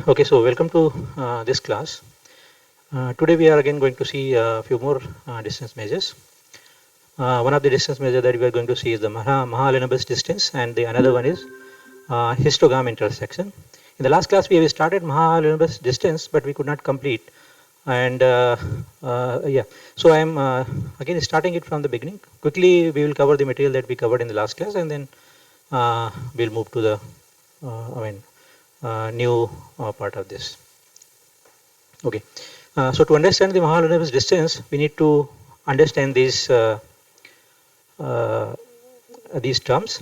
Okay, so welcome to this class. Today we are again going to see a few more distance measures. One of the distance measure that we are going to see is the Mahalanobis distance, and the another one is histogram intersection. In the last class we have started Mahalanobis distance, but we could not complete. And yeah, so I am again starting it from the beginning. Quickly we will cover the material that we covered in the last class, and then we'll move to the new part of this. Okay, so to understand the Mahalanobis distance, we need to understand these terms: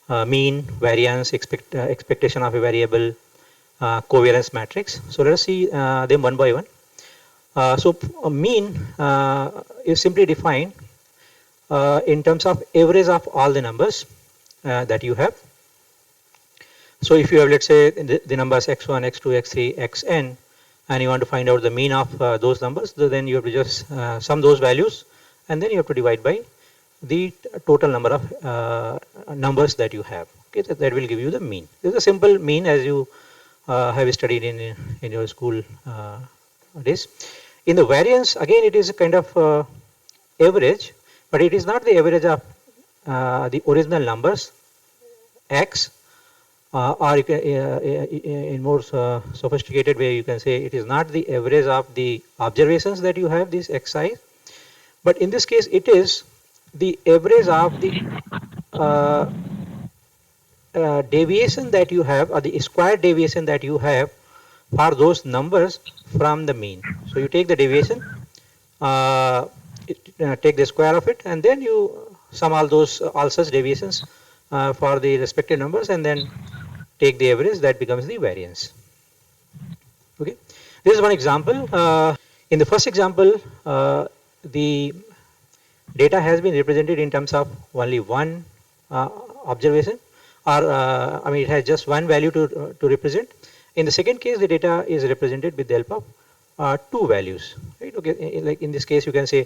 mean, variance, expectation of a variable, covariance matrix. So let us see them one by one. So mean is simply defined in terms of average of all the numbers that you have. So if you have, let's say, the numbers x1, x2, x3, xn, and you want to find out the mean of those numbers, then you have to just sum those values, and then you have to divide by the total number of numbers that you have. Okay, that will give you the mean. This is a simple mean as you have studied in your school days. In the variance, again, it is a kind of average, but it is not the average of the original numbers x. Or you can, in more sophisticated way, you can say it is not the average of the observations that you have, this xi, but in this case it is the average of the deviation that you have, or the square deviation that you have for those numbers from the mean. So you take the deviation, take the square of it, and then you sum all such deviations for the respective numbers, and then take the average. That becomes the variance. Okay, this is one example. In the first example, the data has been represented in terms of only one observation, or it has just one value to represent. In the second case, the data is represented with the help of two values. Right? Okay, like in this case, you can say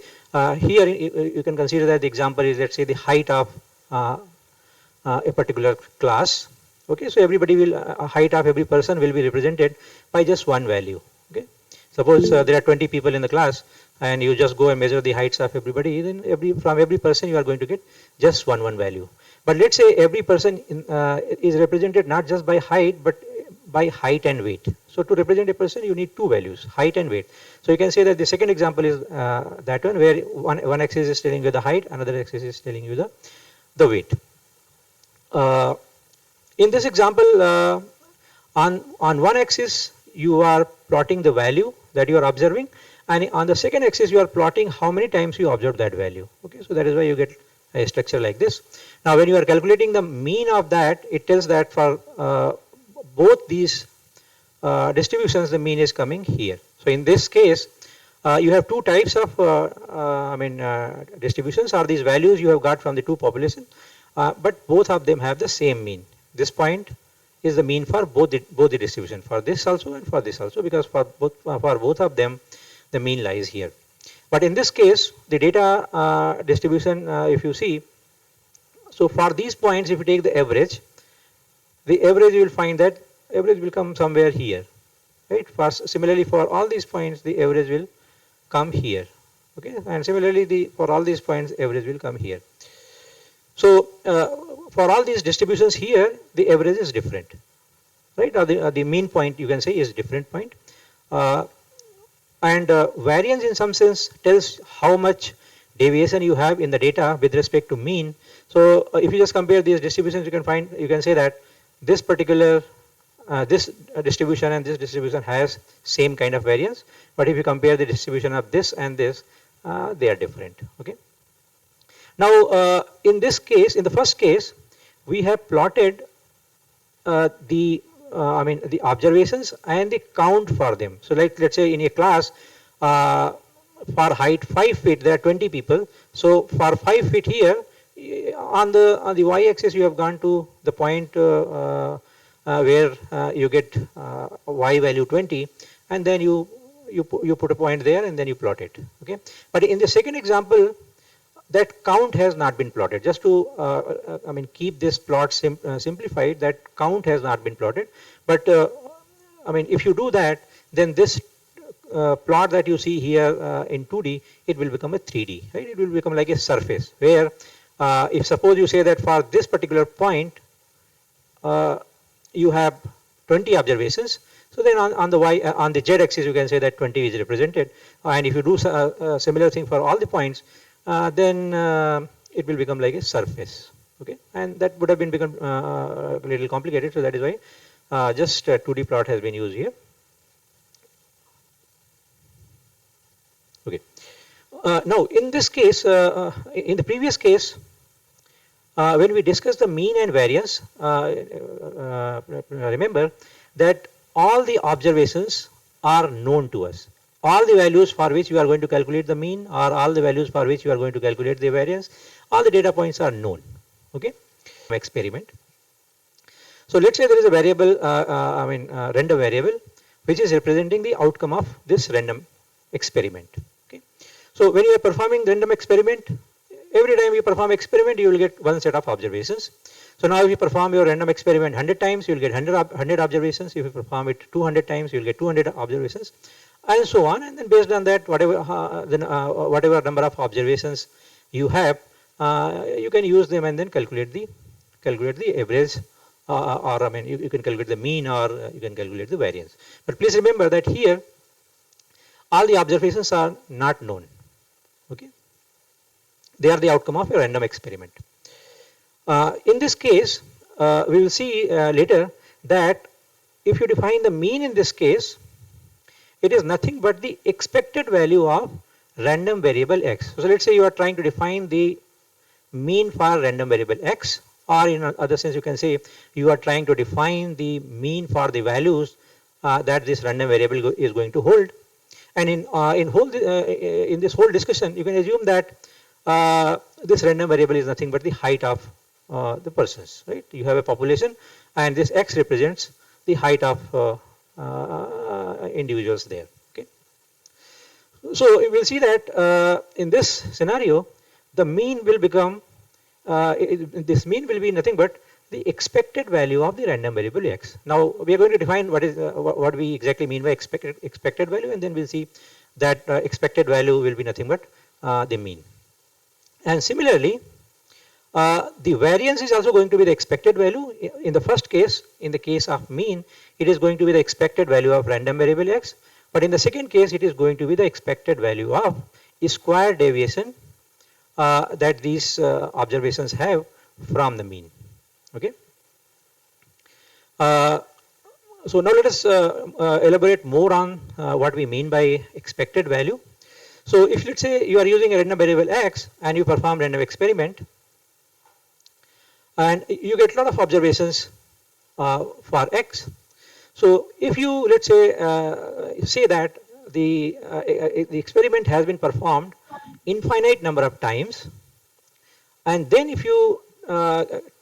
here you can consider that the example is, let's say, the height of a particular class. Okay, so everybody will height of every person will be represented by just one value. Okay, suppose there are 20 people in the class, and you just go and measure the heights of everybody. Then from every person you are going to get just one value. But let's say every person is represented not just by height, but by height and weight. So to represent a person, you need two values, height and weight. So you can say that the second example is that one, where one axis is telling you the height, another axis is telling you the weight. In this example, on one axis you are plotting the value that you are observing, and on the second axis you are plotting how many times you observe that value. Okay, so that is why you get a structure like this. Now when you are calculating the mean of that, it tells that for both these distributions the mean is coming here. So in this case you have two types of distributions, or these values you have got from the two populations, but both of them have the same mean. This point is the mean for both the distribution, for this also and for this also, because for both of them the mean lies here. But in this case, the data distribution, if you see, so for these points, if you take the average you will find that average will come somewhere here, right? Similarly, for all these points, the average will come here. Okay, and similarly, for all these points, average will come here. So for all these distributions here, the average is different, right? Or the mean point, you can say, is different point. And variance in some sense tells how much deviation you have in the data with respect to mean. So if you just compare these distributions, you can say that this particular this distribution and this distribution has same kind of variance, but if you compare the distribution of this and this, they are different. Okay. Now in this case, in the first case, we have plotted the observations and the count for them. So let's say in a class for height 5 feet there are 20 people. So for 5 feet here, on the y-axis you have gone to the point where you get y value 20, and then you put a point there and then you plot it. Okay, but in the second example, that count has not been plotted. Just to I mean keep this plot simplified, that count has not been plotted. But I mean if you do that, then this plot that you see here in 2D, it will become a 3D, right? It will become like a surface where if suppose you say that for this particular point you have 20 observations, so then on the y on the z axis you can say that 20 is represented, and if you do similar thing for all the points, then it will become like a surface, okay? And that would have been become a little complicated, so that is why just 2D plot has been used here. Okay. Now in this case, in the previous case, when we discussed the mean and variance, remember that all the observations are known to us. All the values for which you are going to calculate the mean, or all the values for which you are going to calculate the variance, all the data points are known. Okay. Experiment. So let's say there is a variable, random variable, which is representing the outcome of this random experiment. Okay. So when you are performing the random experiment, every time you perform experiment, you will get one set of observations. So now if you perform your random experiment 100 times, you will get 100 observations. If you perform it 200 times, you will get 200 observations, and so on. And then based on that, whatever number of observations you have, you can use them and then calculate the average, or I mean you can calculate the mean, or you can calculate the variance. But please remember that here all the observations are not known. Okay. They are the outcome of a random experiment. In this case, we will see later that if you define the mean in this case, it is nothing but the expected value of random variable x. So let's say you are trying to define the mean for random variable x, or in other sense you can say you are trying to define the mean for the values that this random variable is going to hold. And in this whole discussion, you can assume that this random variable is nothing but the height of the persons, right? You have a population, and this x represents the height of individuals there. Okay. So we will see that in this scenario, the mean will become this mean will be nothing but the expected value of the random variable x. Now we are going to define what we exactly mean by expected value, and then we'll see that expected value will be nothing but the mean. And similarly, the variance is also going to be the expected value. In the first case, in the case of mean, it is going to be the expected value of random variable x. But in the second case, it is going to be the expected value of square deviation that these observations have from the mean. Okay. So now let us elaborate more on what we mean by expected value. So if let's say you are using a random variable x and you perform random experiment, and you get a lot of observations for x. So if you let's say that the experiment has been performed infinite number of times, and then if you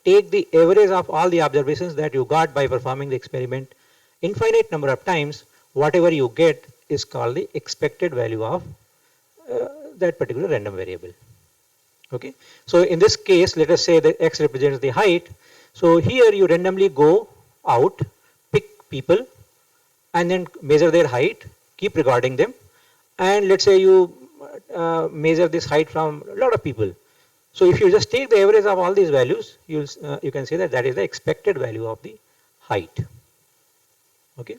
take the average of all the observations that you got by performing the experiment infinite number of times, whatever you get is called the expected value of that particular random variable. Okay. So in this case, let us say that x represents the height. So here you randomly go out, pick people, and then measure their height, keep recording them, and let's say you measure this height from a lot of people. So if you just take the average of all these values, you can say that is the expected value of the height. Okay.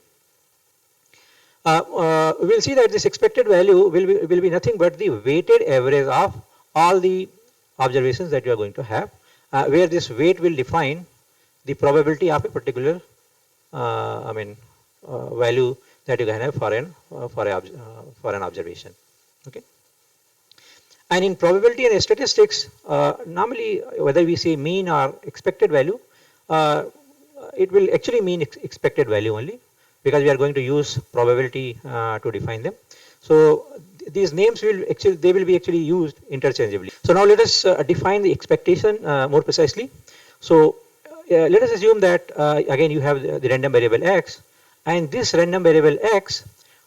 We will see that this expected value will be nothing but the weighted average of all the observations that you are going to have, where this weight will define the probability of a particular value that you can have for an observation. Okay. And in probability and statistics, normally whether we say mean or expected value, it will actually mean expected value only, because we are going to use probability to define them. So these names will be actually used interchangeably. So now let us define the expectation more precisely. So let us assume that again you have the random variable x, and this random variable x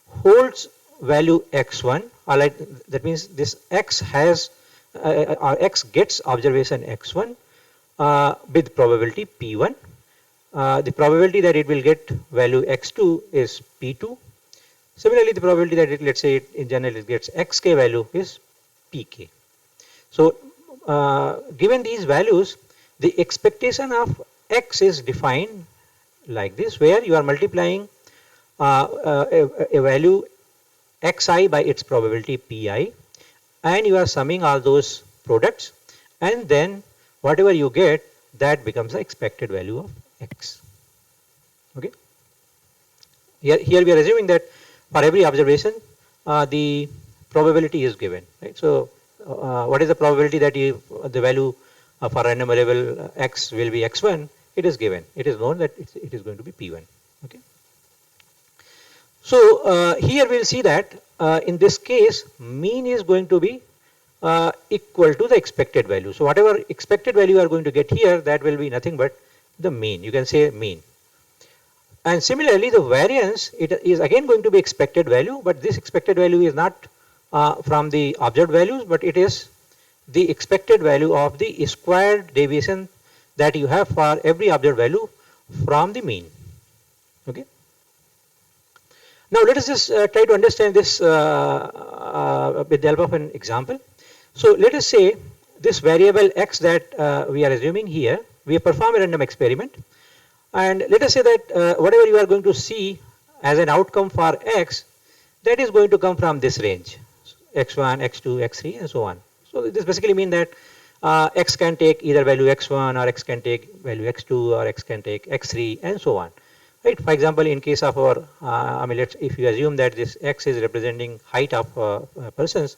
holds value x1. That means this x has or X gets observation X1 with probability P1. The probability that it will get value X2 is P2. Similarly, the probability that it, let's say in general it gets Xk value is Pk. So given these values, the expectation of X is defined like this, where you are multiplying a value Xi by its probability Pi, and you are summing all those products, and then whatever you get, that becomes the expected value of X. Okay. Here we are assuming that for every observation, the probability is given, right? So what is the probability that the value for random variable X will be X1? It is given. It is known that it is going to be P1. Okay. So here we'll see that in this case, mean is going to be equal to the expected value. So whatever expected value you are going to get here, that will be nothing but the mean. You can say mean. And similarly, the variance, it is again going to be expected value, but this expected value is not from the observed values, but it is the expected value of the squared deviation that you have for every observed value from the mean. Okay. Now let us just try to understand this with the help of an example. So let us say this variable X that we are assuming here, we perform a random experiment. And let us say that whatever you are going to see as an outcome for X, that is going to come from this range, X1, X2, X3 and so on. So this basically means that X can take either value X1 or X can take value X2 or X can take X3 and so on. Right? For example, in case of our, if you assume that this X is representing height of persons,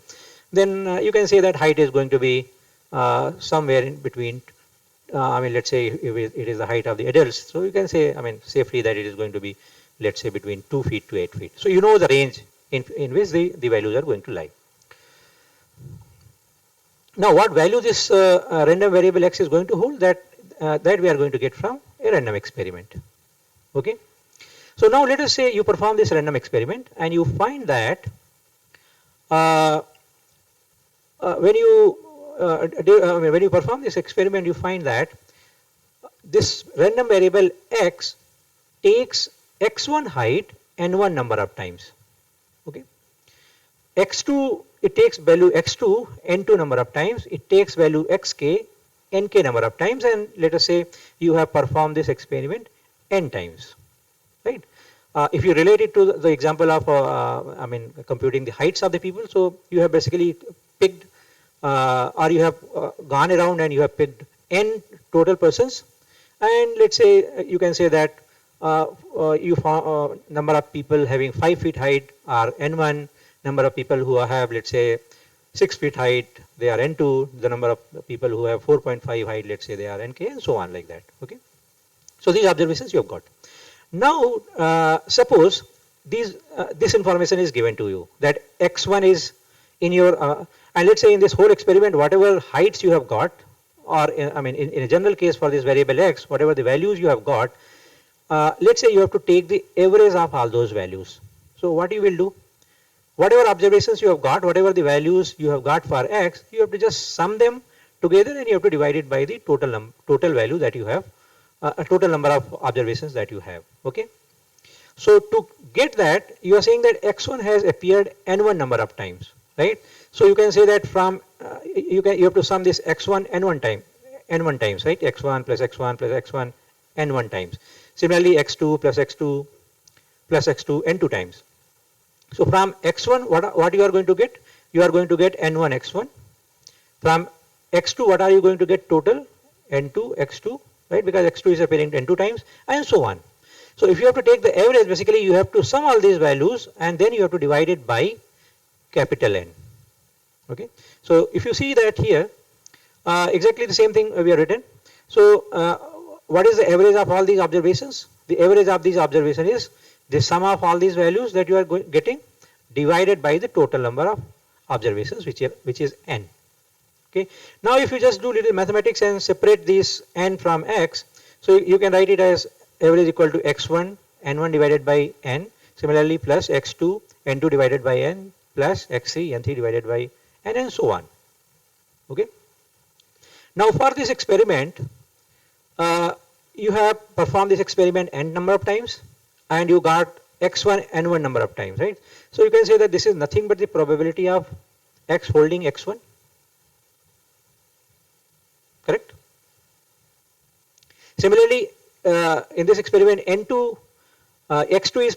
then you can say that height is going to be somewhere in between. Let's say if it is the height of the adults, so you can say, safely that it is going to be, let's say, between 2 feet to 8 feet. So you know the range in which the values are going to lie. Now, what value this random variable X is going to hold, that we are going to get from a random experiment. Okay. So now let us say you perform this random experiment and you find that when you perform this experiment, you find that this random variable X takes X1 height N1 number of times. Okay. X2, it takes value X2 N2 number of times. It takes value Xk Nk number of times, and let us say you have performed this experiment N times, right? If you relate it to the example of computing the heights of the people, so you have basically picked or you have gone around and you have picked N total persons, and let's say you can say that you found number of people having 5 feet height are N1, number of people who have, let's say, 6 feet height, they are N2, the number of people who have 4.5 height, let's say they are Nk, and so on like that. Okay. So these observations you have got. Now suppose this information is given to you that X1 is in your and let's say in this whole experiment, whatever heights you have got, or in a general case for this variable X, whatever the values you have got, let's say you have to take the average of all those values. So what you will do, whatever observations you have got, whatever the values you have got for X, you have to just sum them together and you have to divide it by the total value that you have, a total number of observations that you have. Okay. So to get that, you are saying that X1 has appeared N1 number of times, right? So you can say that from you have to sum this X1 N1 times, right? X1 plus X1 plus X1 N1 times. Similarly, X2 plus X2 plus X2 N2 times. So from X1, what you are going to get? You are going to get N1 X1. From X2, what are you going to get total? N2 X2, right? Because X2 is appearing N2 times, and so on. So if you have to take the average, basically you have to sum all these values and then you have to divide it by capital N. Okay. So if you see that here, exactly the same thing we have written. So what is the average of all these observations? The average of these observations is the sum of all these values that you are getting divided by the total number of observations, which is N. Okay. Now if you just do little mathematics and separate this N from X, so you can write it as average equal to X1 N1 divided by N, similarly plus X2 N2 divided by N plus X3 N3 divided by N, and so on. Okay. Now for this experiment, you have performed this experiment n number of times and you got x1 n1 number of times, right? So you can say that this is nothing but the probability of x holding x1, correct? Similarly, in this experiment n2, x2 is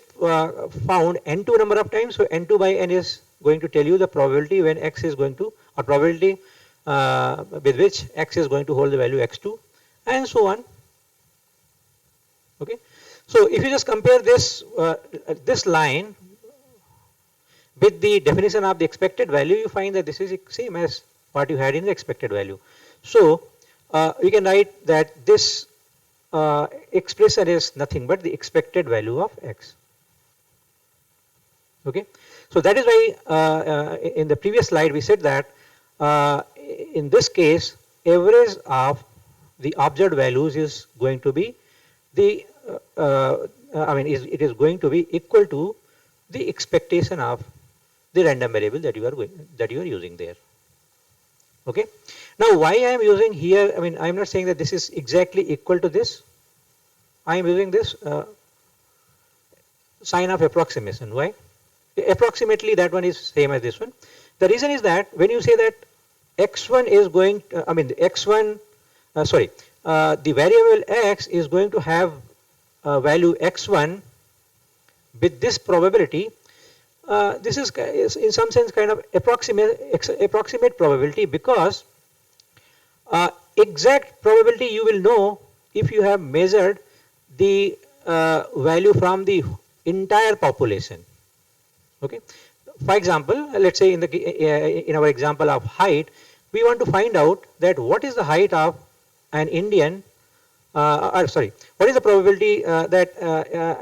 found n2 number of times, so n2 by n is going to tell you the probability when x is going to, or probability with which x is going to hold the value x2, and so on. Okay, so if you just compare this this line with the definition of the expected value, you find that this is same as what you had in the expected value. So we can write that this expression is nothing but the expected value of x. Okay, so that is why in the previous slide we said that in this case average of the observed values is going to be the it is going to be equal to the expectation of the random variable that you are using there. Okay. Now why I am using here, I am not saying that this is exactly equal to this. I am using this sign of approximation. Why? Approximately that one is same as this one. The reason is that when you say that x1 is going, the variable x is going to have value x1 with this probability. This is in some sense kind of approximate probability, because exact probability you will know if you have measured the value from the entire population. Okay. For example, let's say in our example of height, we want to find out that what is the height of an Indian, what is the probability that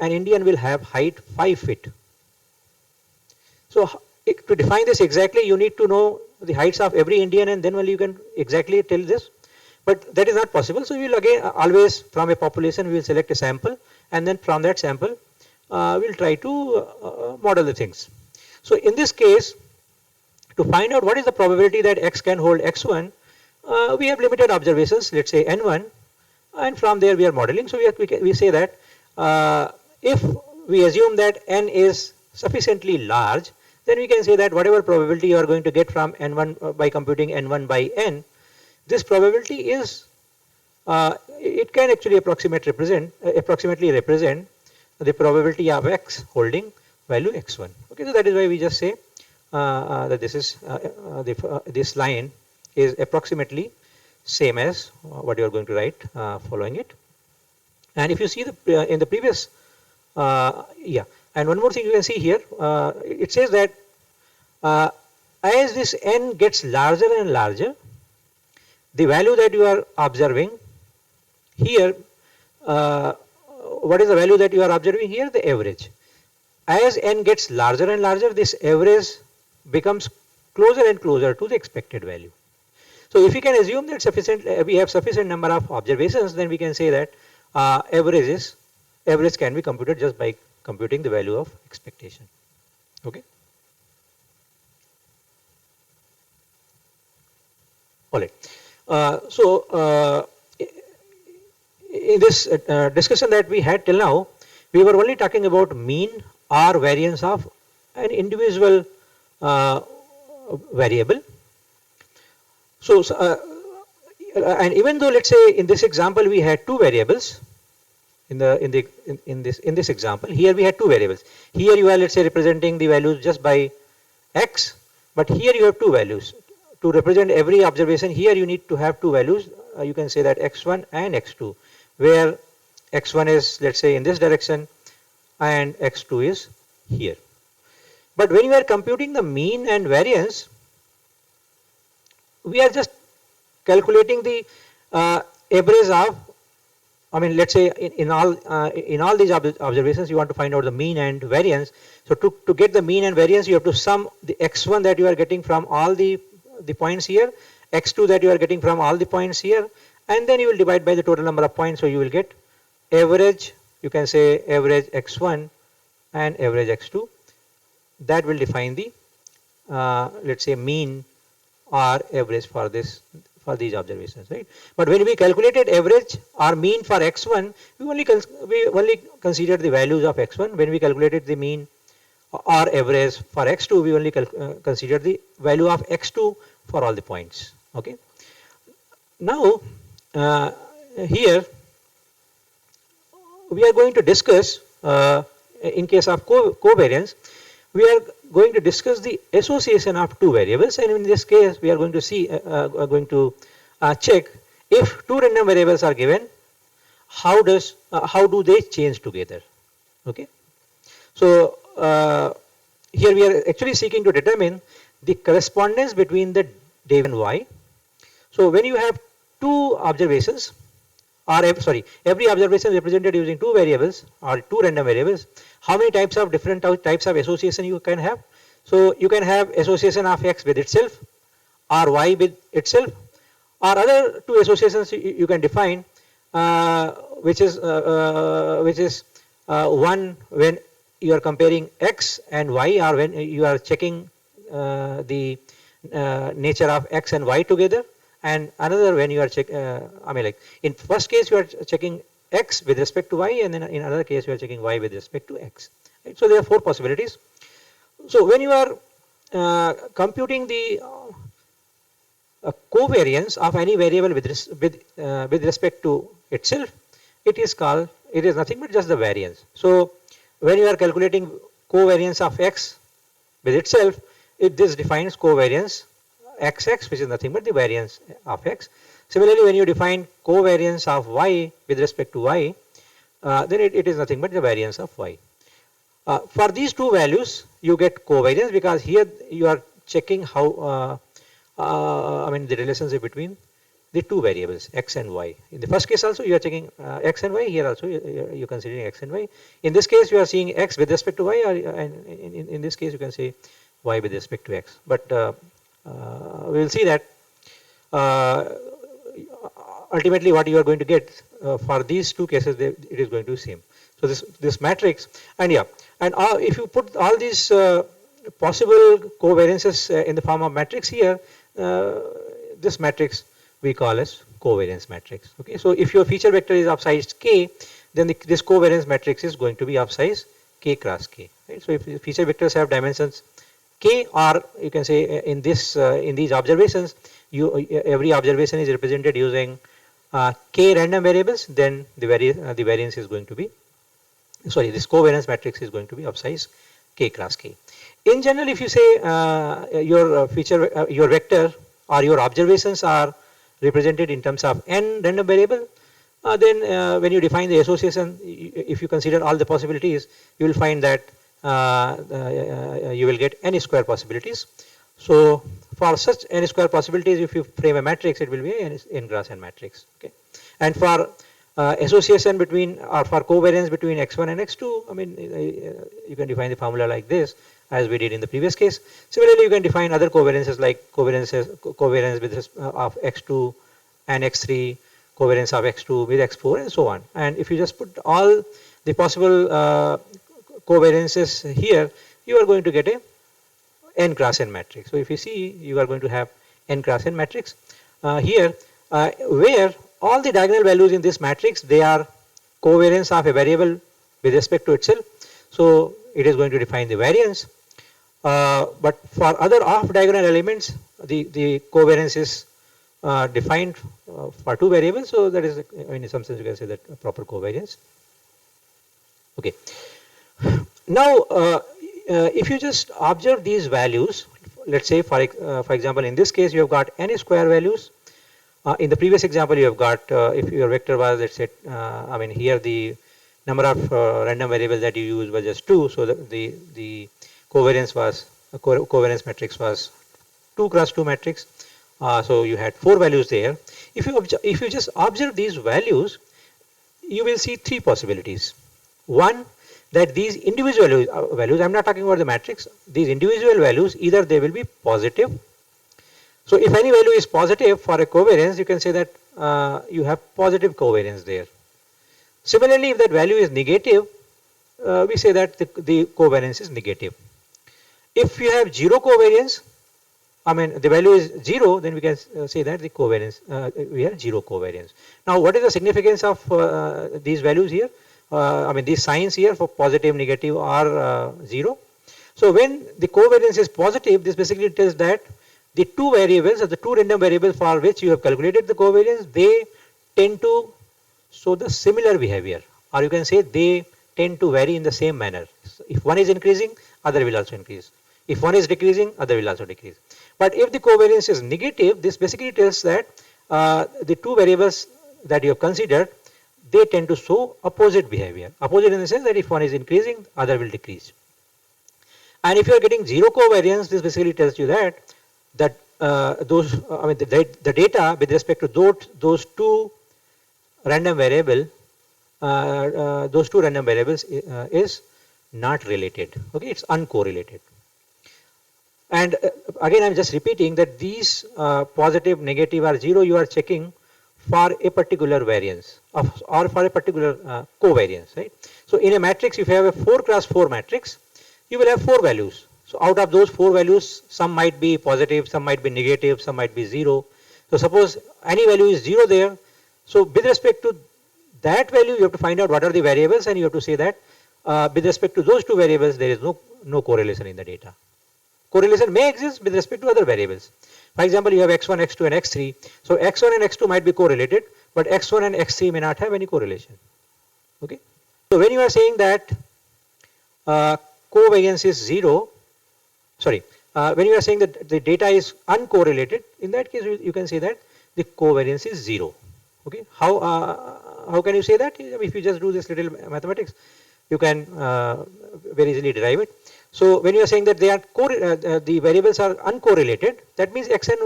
an Indian will have height 5 feet. So to define this exactly, you need to know the heights of every Indian, and then only you can exactly tell this. But that is not possible. So we will again always from a population we will select a sample, and then from that sample we will try to model the things. So in this case, to find out what is the probability that x can hold x1, we have limited observations, let's say n1, and from there we are modeling. So we say that if we assume that n is sufficiently large, then we can say that whatever probability you are going to get from n1 by computing n1 by n, this probability is it can actually approximately represent the probability of x holding value x1. Okay, so that is why we just say that this is this line is approximately same as what you are going to write following it. And if you see the in the previous and one more thing you can see here, it says that as this n gets larger and larger, the value that you are observing here, what is the value that you are observing here? The average. As n gets larger and larger, this average becomes closer and closer to the expected value. So if we can assume that we have sufficient number of observations, then we can say that average can be computed just by computing the value of expectation. Okay. All right. In this discussion that we had till now, we were only talking about mean or variance of an individual variable. So, and even though, let's say in this example we had two variables, in this example here we had two variables. Here you are, let's say, representing the values just by x, but here you have two values. To represent every observation, here you need to have two values. You can say that x1 and x2, where x1 is, let's say, in this direction and x2 is here. But when you are computing the mean and variance, we are just calculating the average of, let's say in all these observations you want to find out the mean and variance. So to get the mean and variance, you have to sum the x1 that you are getting from all the points here, x2 that you are getting from all the points here, and then you will divide by the total number of points. So you will get average, you can say average x1 and average x2. That will define the let's say mean R average for these observations, right? But when we calculated average or mean for x1, we only considered the values of x1. When we calculated the mean or average for x2, we only considered the value of x2 for all the points. Okay. Now here we are going to discuss in case of covariance, we are going to discuss the association of two variables, and in this case we are going to see check if two random variables are given, how do they change together. Okay. So here we are actually seeking to determine the correspondence between the deviation and y. So when you have two observations, or every observation represented using two variables or two random variables, how many different types of association you can have? So you can have association of x with itself, or y with itself, or other two associations you can define, which is one when you are comparing x and y, or when you are checking the nature of x and y together, and another when you are in first case you are checking x with respect to y, and then in another case you are checking y with respect to x. Right? So there are four possibilities. So when you are computing the covariance of any variable with respect to itself, it is nothing but just the variance. So when you are calculating covariance of x with itself, this defines covariance xx, which is nothing but the variance of x. Similarly, when you define covariance of y with respect to y, then it is nothing but the variance of y. For these two values, you get covariance, because here you are checking how the relationship between the two variables x and y. In the first case also you are checking x and y. Here also you are considering x and y. In this case you are seeing x with respect to y, and in this case you can say y with respect to x. But we will see that ultimately what you are going to get for these two cases, it is going to be same. So this matrix, and if you put all these possible covariances in the form of matrix here, this matrix we call as covariance matrix. Okay, so if your feature vector is of size k, then this covariance matrix is going to be of size k cross k. Right? So if feature vectors have dimensions k, or you can say in these observations, every observation is represented using k random variables, then the variance is going to be, this covariance matrix is going to be of size k cross k. In general, if you say your vector or your observations are represented in terms of n random variable, then when you define the association, if you consider all the possibilities, you will find that you will get n square possibilities. So for such n square possibilities, if you frame a matrix, it will be an n cross n matrix. Okay, and for association between, or for covariance between x1 and x2, you can define the formula like this, as we did in the previous case. Similarly, you can define other covariances like covariance with of x2 and x3, covariance of x2 with x4, and so on. And if you just put all the possible covariances here, you are going to get a n cross n matrix. So if you see, you are going to have n cross n matrix here, where all the diagonal values in this matrix, they are covariance of a variable with respect to itself. So it is going to define the variance. But for other off diagonal elements, the covariance is defined for two variables. So that is, in some sense, you can say that a proper covariance. Okay. Now, if you just observe these values, let's say for example, in this case you have got n square values. In the previous example, you have got, if your vector was, let's say, here the number of random variables that you use was just 2, so the covariance matrix was 2 cross 2 matrix. So you had 4 values there. If you just observe these values, you will see 3 possibilities. One, that these individual values, I'm not talking about the matrix, these individual values, either they will be positive. So if any value is positive for a covariance, you can say that you have positive covariance there. Similarly, if that value is negative, we say that the covariance is negative. If you have zero covariance, I mean the value is 0, then we can say that the covariance, we have 0 covariance. Now what is the significance of these values here? I mean these signs here for positive, negative are 0. So when the covariance is positive, this basically tells that the two variables or the two random variables for which you have calculated the covariance, they tend to show the similar behavior, or you can say they tend to vary in the same manner. So if one is increasing, other will also increase. If one is decreasing, other will also decrease. But if the covariance is negative, this basically tells that the two variables that you have considered, they tend to show opposite behavior. Opposite in the sense that if one is increasing, other will decrease. And if you are getting 0 covariance, this basically tells you that the data with respect to those two random variables is not related. Okay, it's uncorrelated. And again, I'm just repeating that these positive, negative, or 0, you are checking for a particular variance or for a particular covariance, right? So in a matrix, if you have a 4x4 matrix, you will have 4 values. So out of those 4 values, some might be positive, some might be negative, some might be 0. So suppose any value is 0 there. So with respect to that value, you have to find out what are the variables, and you have to say that with respect to those two variables, there is no correlation in the data. Correlation may exist with respect to other variables. For example, you have x1, x2, and x3. So x1 and x2 might be correlated, but x1 and x3 may not have any correlation. Okay. So when you are saying that covariance is 0, when you are saying that the data is uncorrelated, in that case you can say that the covariance is 0. Okay. How can you say that? If you just do this little mathematics, you can very easily derive it. So when you are saying that they are the variables are uncorrelated, that means x and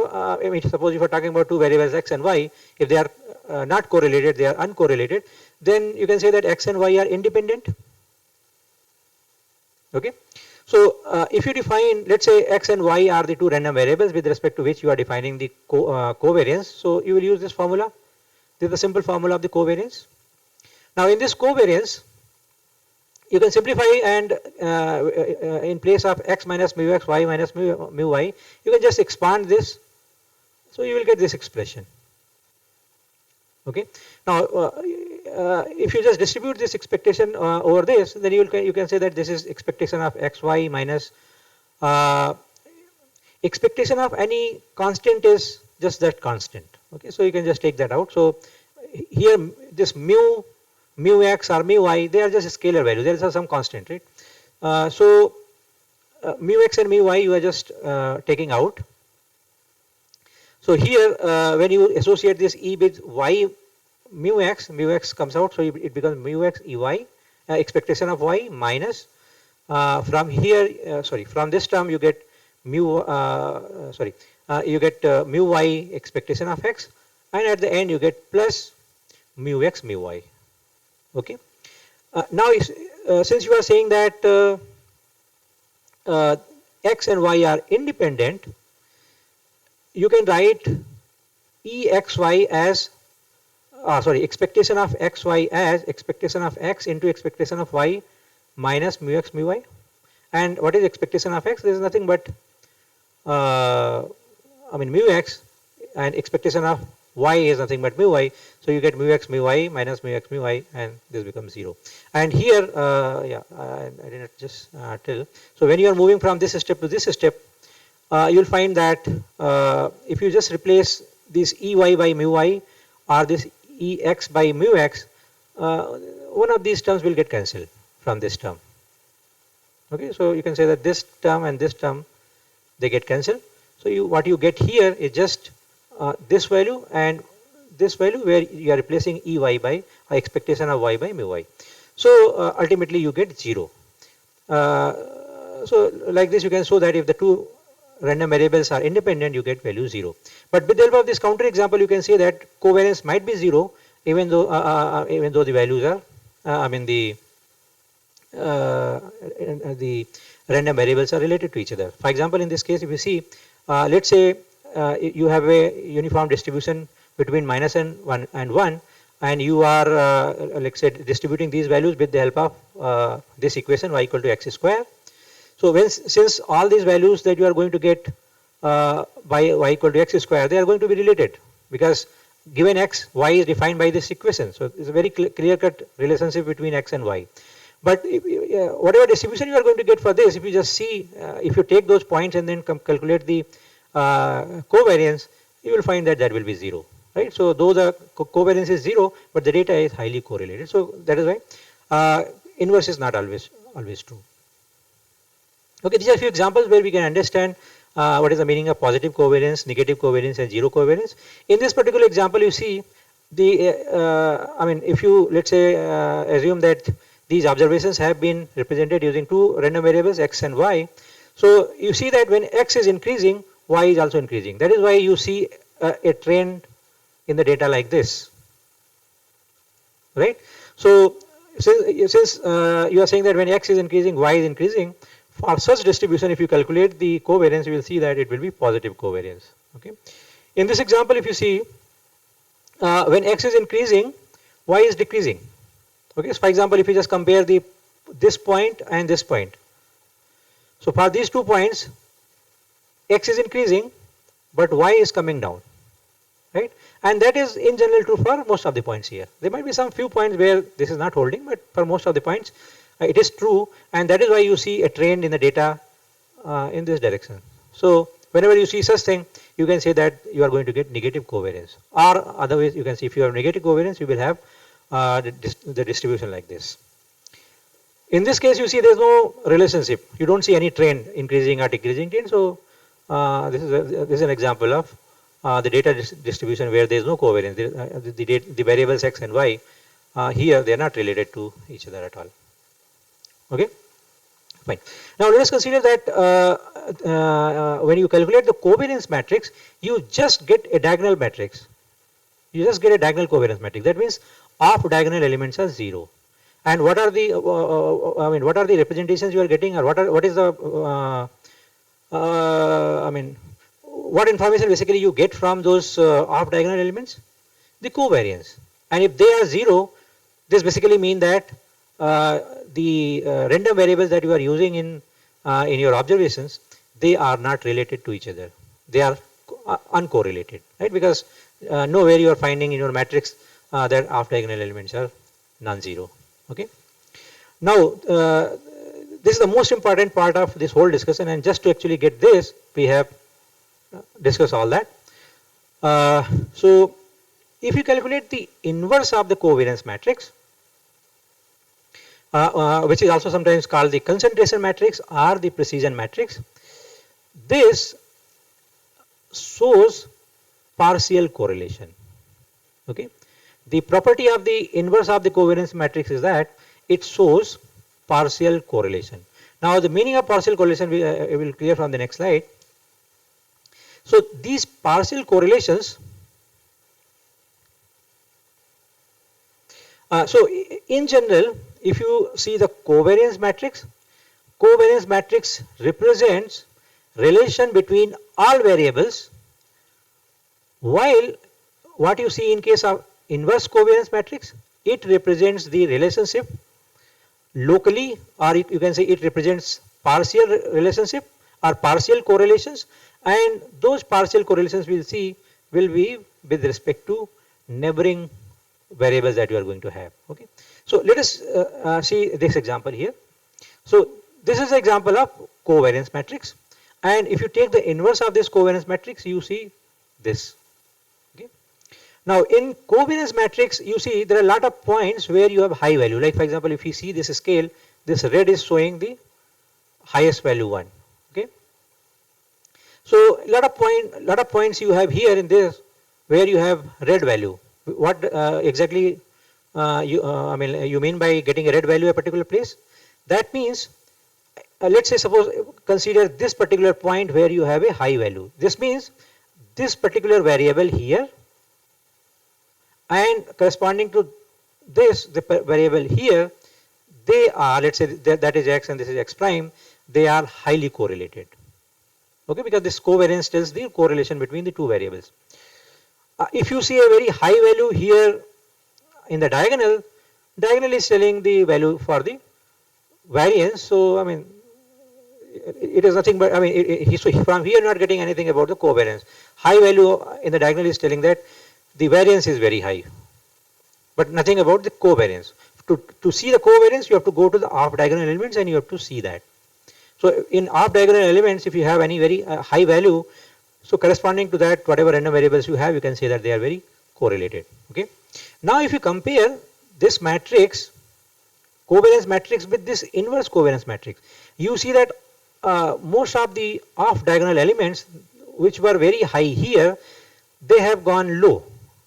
suppose if you are talking about two variables x and y, if they are not correlated, they are uncorrelated, then you can say that x and y are independent. Okay. So if you define, let's say x and y are the two random variables with respect to which you are defining the covariance, so you will use this formula. This is the simple formula of the covariance. Now in this covariance, you can simplify, and in place of x minus mu x, y minus mu y, you can just expand this. So you will get this expression. Okay. Now if you just distribute this expectation over this, then you can say that this is expectation of x y minus expectation of any constant is just that constant. Okay. So you can just take that out. So here this mu x or mu y, they are just a scalar value. There is some constant, right? So mu x and mu y you are just taking out. So here when you associate this e with y mu x comes out, so it becomes mu x ey, expectation of y minus from here from this term you get mu mu y expectation of x, and at the end you get plus mu x mu y. Okay. Now since you are saying that x and y are independent, you can write exy as expectation of xy as expectation of x into expectation of y minus mu x mu y. And what is expectation of x? This is nothing but mu x, and expectation of y is nothing but mu y. So you get mu x mu y minus mu x mu y, and this becomes 0. And here I didn't just tell. So when you are moving from this step to this step, you'll find that if you just replace this ey by mu y or this ex by mu x, one of these terms will get cancelled from this term. Okay, so you can say that this term and this term, they get cancelled. So what you get here is just this value and this value, where you are replacing ey by expectation of y by mu y. So ultimately you get 0. So like this you can show that if the two random variables are independent, you get value 0. But with the help of this counter example, you can say that covariance might be 0 even though the values are the random variables are related to each other. For example, in this case, if you see, let's say you have a uniform distribution between minus and 1, and you are let's say distributing these values with the help of this equation y equal to x square. So since all these values that you are going to get by y equal to x square, they are going to be related, because given x, y is defined by this equation. So it's a very clear-cut relationship between x and y. But whatever distribution you are going to get for this, if you just see, if you take those points and then calculate the covariance, you will find that that will be 0, right? So those are covariance is 0, but the data is highly correlated. So that is why inverse is not always true. Okay, these are a few examples where we can understand what is the meaning of positive covariance, negative covariance, and zero covariance. In this particular example, you see the, I mean, if you, let's say, assume that these observations have been represented using two random variables, x and y. So you see that when x is increasing, y is also increasing. That is why you see a trend in the data like this, right? So since you are saying that when x is increasing, y is increasing, for such distribution, if you calculate the covariance, you will see that it will be positive covariance. Okay. In this example, if you see, when x is increasing, y is decreasing. Okay. So for example, if you just compare this point and this point, so for these 2 points, x is increasing, but y is coming down, right? And that is in general true for most of the points here. There might be some few points where this is not holding, but for most of the points, it is true, and that is why you see a trend in the data in this direction. So whenever you see such thing, you can say that you are going to get negative covariance, or otherwise you can see if you have negative covariance, you will have the distribution like this. In this case, you see there is no relationship. You don't see any trend, increasing or decreasing trend. So this is an example of the data distribution where there is no covariance. The variables x and y here, they are not related to each other at all. Okay, fine. Now let us consider that when you calculate the covariance matrix, you just get a diagonal matrix. You just get a diagonal covariance matrix. That means off diagonal elements are 0. And what are the what are the representations you are getting, or what is the what information basically you get from those off diagonal elements? The covariance. And if they are 0, this basically means that the random variables that you are using in your observations, they are not related to each other. They are uncorrelated, right? Because nowhere you are finding in your matrix that off diagonal elements are non-zero. Okay. Now this is the most important part of this whole discussion, and just to actually get this, we have discussed all that. So if you calculate the inverse of the covariance matrix, which is also sometimes called the concentration matrix or the precision matrix, this shows partial correlation. Okay. The property of the inverse of the covariance matrix is that it shows partial correlation. Now the meaning of partial correlation we will clear from the next slide. So these partial correlations, so in general, if you see the covariance matrix represents relation between all variables, while what you see in case of inverse covariance matrix, it represents the relationship locally, or you can say it represents partial relationship or partial correlations, and those partial correlations we'll see will be with respect to neighboring variables that you are going to have. Okay. So let us see this example here. So this is an example of covariance matrix, and if you take the inverse of this covariance matrix, you see this. Okay. Now in covariance matrix, you see there are a lot of points where you have high value. Like for example, if you see this scale, this red is showing the highest value one. Okay. So a lot of points you have here in this where you have red value. What exactly you mean by getting a red value at a particular place? That means let's say suppose consider this particular point where you have a high value. This means this particular variable here and corresponding to this the variable here, they are, let's say that is x and this is x prime, they are highly correlated. Okay, because this covariance tells the correlation between the two variables. If you see a very high value here in the diagonal is telling the value for the variance. So it is nothing but, I mean, so from here not getting anything about the covariance. High value in the diagonal is telling that the variance is very high, but nothing about the covariance. To see the covariance, you have to go to the off diagonal elements and you have to see that. So in off diagonal elements, if you have any very high value, so corresponding to that, whatever random variables you have, you can say that they are very correlated. Okay. Now if you compare this matrix, covariance matrix, with this inverse covariance matrix, you see that most of the off diagonal elements which were very high here, they have gone low.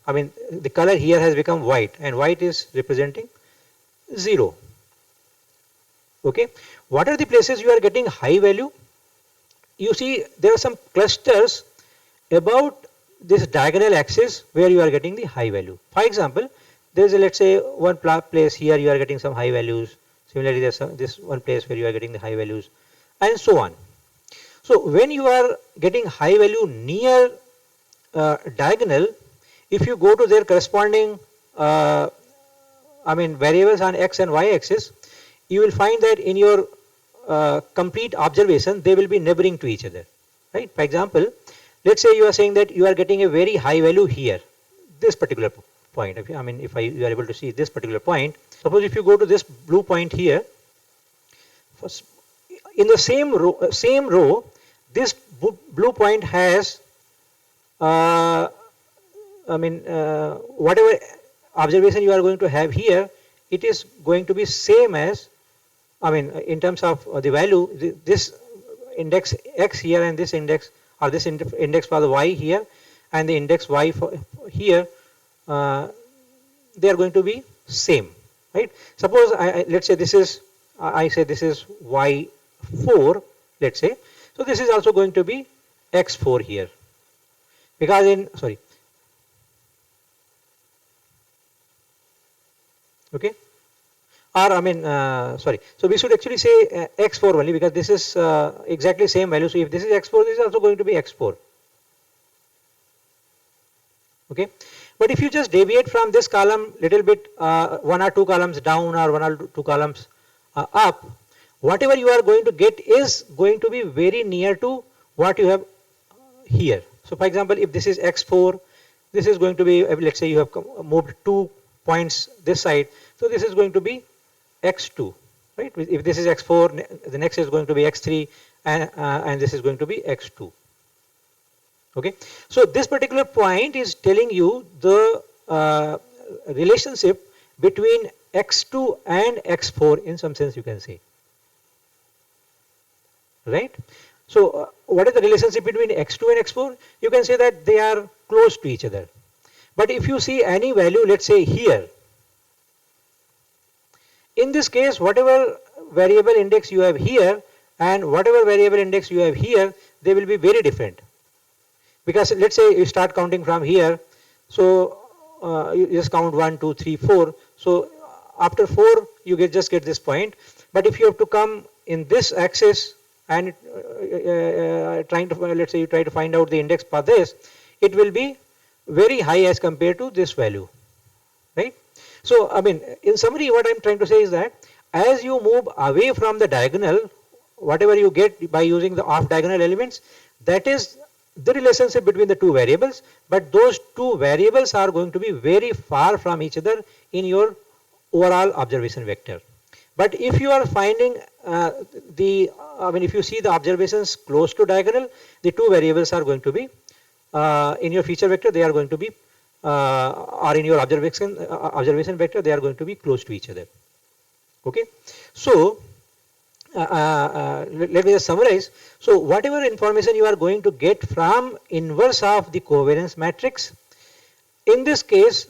I mean, the color here has become white, and white is representing 0. Okay. What are the places you are getting high value? You see there are some clusters about this diagonal axis where you are getting the high value. For example, there is a, let's say, one place here you are getting some high values. Similarly, there's this one place where you are getting the high values, and so on. So when you are getting high value near diagonal, if you go to their corresponding variables on x and y axis, you will find that in your complete observation they will be neighboring to each other, right? For example, let's say you are saying that you are getting a very high value here, this particular point. If you are able to see this particular point, suppose if you go to this blue point here, first, in the same row, this blue point has whatever observation you are going to have here, it is going to be same as, in terms of the value, this index x here and this index, or this index for the y here and the index y for here, they are going to be same, right? Suppose let's say this is, I say this is y4, let's say. So this is also going to be x4 here, because in, sorry, okay, or sorry, so we should actually say x4 only, because this is exactly same value. So if this is x4, this is also going to be x4. Okay, but if you just deviate from this column little bit, 1 or 2 columns down or 1 or 2 columns up, whatever you are going to get is going to be very near to what you have here. So for example, if this is x4, this is going to be, let's say you have moved 2 points this side, so this is going to be x2, right? If this is x4, the next is going to be x3, and this is going to be x2. Okay, so this particular point is telling you the relationship between x2 and x4 in some sense, you can say, right? So what is the relationship between x2 and x4? You can say that they are close to each other. But if you see any value, let's say here, in this case, whatever variable index you have here and whatever variable index you have here, they will be very different. Because let's say you start counting from here, so you just count 1, 2, 3, 4. So after 4, you just get this point. But if you have to come in this axis and trying to, let's say you try to find out the index for this, it will be very high as compared to this value, right? So in summary, what I'm trying to say is that as you move away from the diagonal, whatever you get by using the off diagonal elements, that is the relationship between the two variables, but those two variables are going to be very far from each other in your overall observation vector. But if you are finding if you see the observations close to diagonal, the two variables are going to be in your feature vector, they are going to be or in your observation vector, they are going to be close to each other. Okay, so let me just summarize. So whatever information you are going to get from inverse of the covariance matrix, in this case,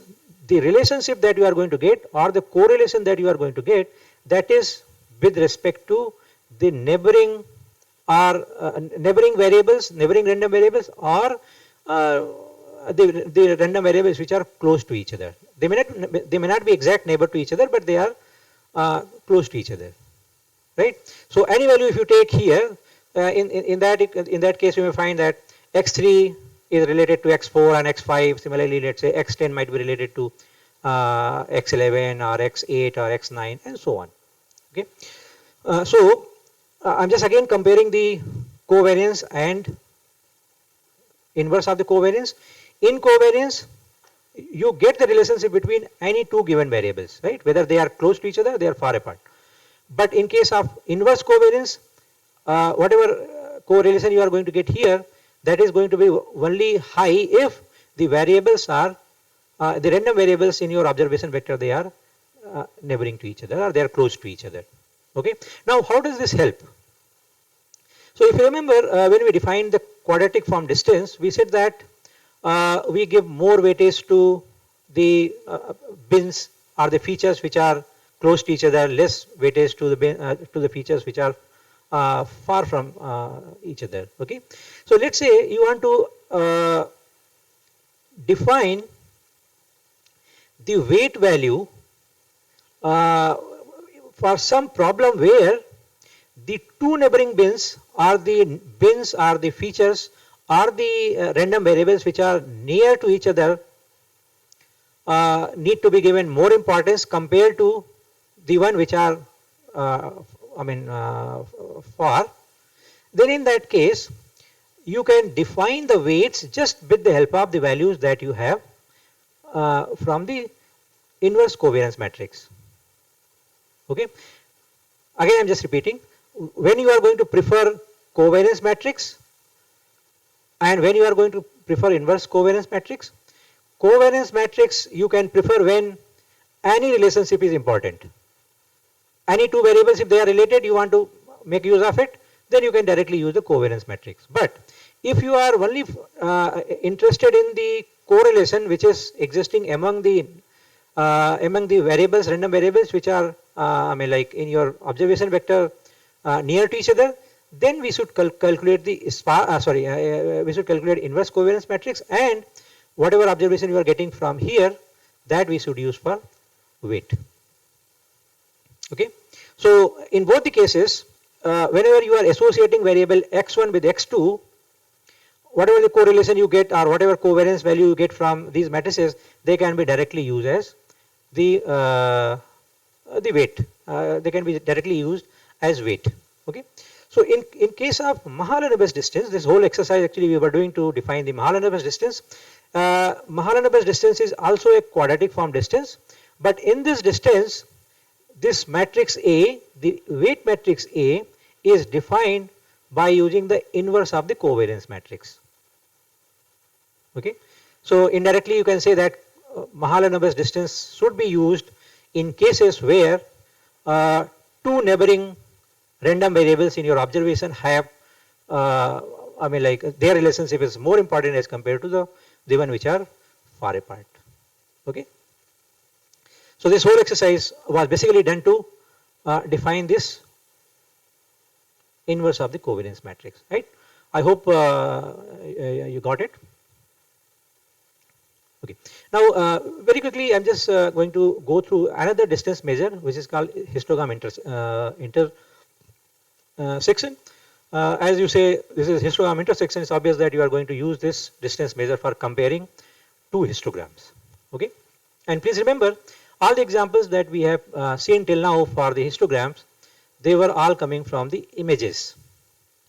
the relationship that you are going to get or the correlation that you are going to get, that is with respect to the neighboring or neighboring variables, neighboring random variables, or the random variables which are close to each other. They may not be exact neighbor to each other, but they are close to each other, right? So any value if you take here, in that case you may find that x3 is related to x4 and x5. Similarly, let's say x10 might be related to x11 or x8 or x9 and so on. Okay, so I'm just again comparing the covariance and inverse of the covariance. In covariance, you get the relationship between any two given variables, right? Whether they are close to each other, they are far apart. But in case of inverse covariance, whatever correlation you are going to get here, that is going to be only high if the variables are, the random variables in your observation vector, they are neighboring to each other or they are close to each other. Okay. Now, how does this help? So, if you remember when we defined the quadratic form distance, we said that we give more weightage to the bins or the features which are close to each other, less weightage to the features which are far from each other. Okay. So, let's say you want to define the weight value for some problem where the two neighboring bins or the features or the random variables which are near to each other need to be given more importance compared to the one which are far. Then in that case, you can define the weights just with the help of the values that you have from the inverse covariance matrix. Okay. Again, I am just repeating. When you are going to prefer covariance matrix and when you are going to prefer inverse covariance matrix you can prefer when any relationship is important. Any two variables, if they are related, you want to make use of it, then you can directly use the covariance matrix. But if you are only interested in the correlation which is existing among the variables, random variables which are like in your observation vector near to each other, then we should calculate the we should calculate inverse covariance matrix, and whatever observation you are getting from here, that we should use for weight. Okay. So in both the cases, whenever you are associating variable x1 with x2, whatever the correlation you get or whatever covariance value you get from these matrices, they can be directly used as the weight. They can be directly used as weight. Okay. So in case of Mahalanobis distance, this whole exercise actually we were doing to define the Mahalanobis distance. Mahalanobis distance is also a quadratic form distance, but in this distance, this matrix A, the weight matrix A, is defined by using the inverse of the covariance matrix. Okay. So indirectly you can say that Mahalanobis distance should be used in cases where two neighboring random variables in your observation have their relationship is more important as compared to the one which are far apart. Okay. So this whole exercise was basically done to define this inverse of the covariance matrix, right? I hope you got it. Okay. Now, very quickly, I'm just going to go through another distance measure, which is called histogram intersection. As you say, this is histogram intersection. It's obvious that you are going to use this distance measure for comparing two histograms. Okay. And please remember, all the examples that we have seen till now for the histograms, they were all coming from the images.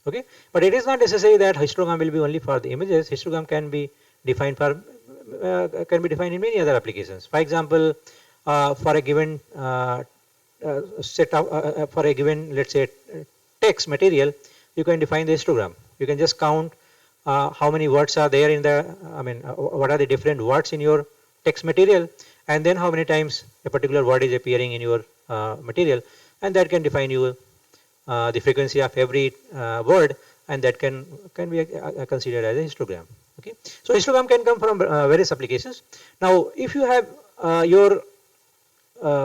Okay. But it is not necessary that histogram will be only for the images. Histogram can be defined for in many other applications. For example, for a given set of for a given, let's say, text material, you can define the histogram. You can just count how many words are there in the, what are the different words in your text material, and then how many times a particular word is appearing in your material, and that can define you the frequency of every word, and that can be considered as a histogram. Okay. So histogram can come from various applications. Now, if you have your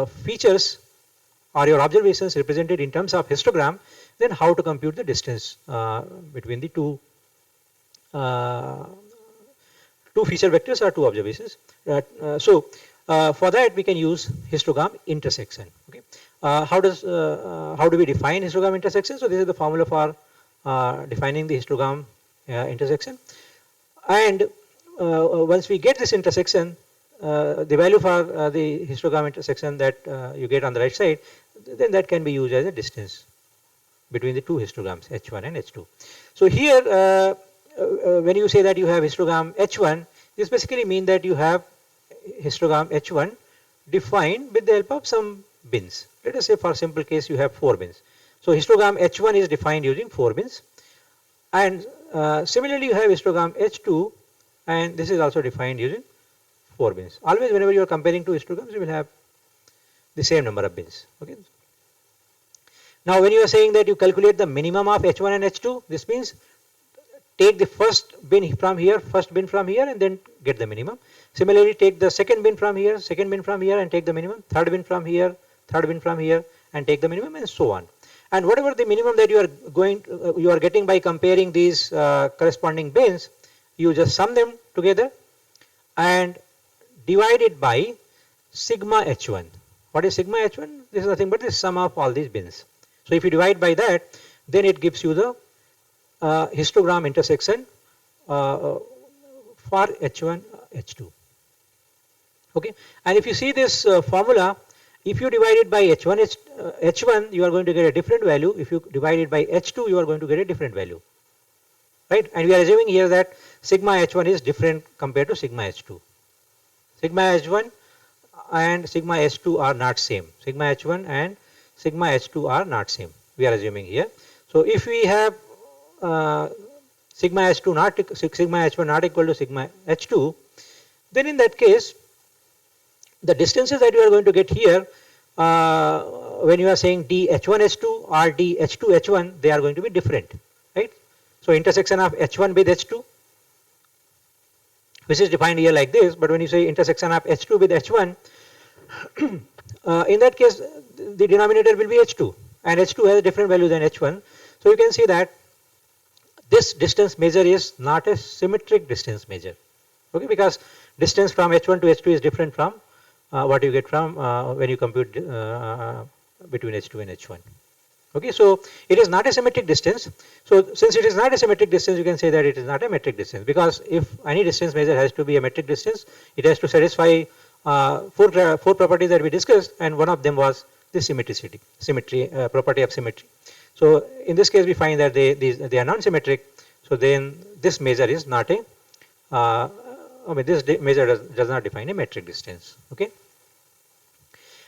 features or your observations represented in terms of histogram, then how to compute the distance between the two feature vectors or two observations. For that we can use histogram intersection. Okay. How do we define histogram intersection? So this is the formula for defining the histogram intersection. And once we get this intersection, the value for the histogram intersection that you get on the right side, then that can be used as a distance. between the two histograms H1 and H2. So here when you say that you have histogram H1, this basically means that you have histogram H1 defined with the help of some bins. Let us say for simple case you have 4 bins. So histogram H1 is defined using 4 bins, and similarly you have histogram H2, and this is also defined using 4 bins. Always whenever you are comparing two histograms, you will have the same number of bins. Okay. Now when you are saying that you calculate the minimum of H1 and H2, this means take the first bin from here, and then get the minimum. Similarly, take the second bin from here, and take the minimum. Third bin from here, and take the minimum, and so on. And whatever the minimum that you are getting by comparing these corresponding bins, you just sum them together and divide it by sigma H1. What is sigma H1? This is nothing but the sum of all these bins. So if you divide by that, then it gives you the histogram intersection for H1, H2. Okay, and if you see this formula, if you divide it by H1, you are going to get a different value. If you divide it by H2, you are going to get a different value, right? And we are assuming here that sigma H1 is different compared to sigma H2. Sigma H1 and sigma H2 are not same. Sigma H1 and sigma H2 are not same. We are assuming here. So if we have sigma H1 not equal to sigma H2, then in that case, the distances that you are going to get here, when you are saying dH1 H2 or dH2 H1, they are going to be different, right? So intersection of H1 with H2, which is defined here like this, but when you say intersection of H2 with H1, in that case the denominator will be H2, and H2 has a different value than H1. So you can see that this distance measure is not a symmetric distance measure, okay, because distance from H1 to H2 is different from what you get from when you compute between H2 and H1. Okay, so it is not a symmetric distance. So since it is not a symmetric distance, you can say that it is not a metric distance, because if any distance measure has to be a metric distance, it has to satisfy four properties that we discussed, and one of them was the symmetry property of symmetry. So in this case we find that they are non-symmetric. So then this measure is not a this measure does not define a metric distance. Okay.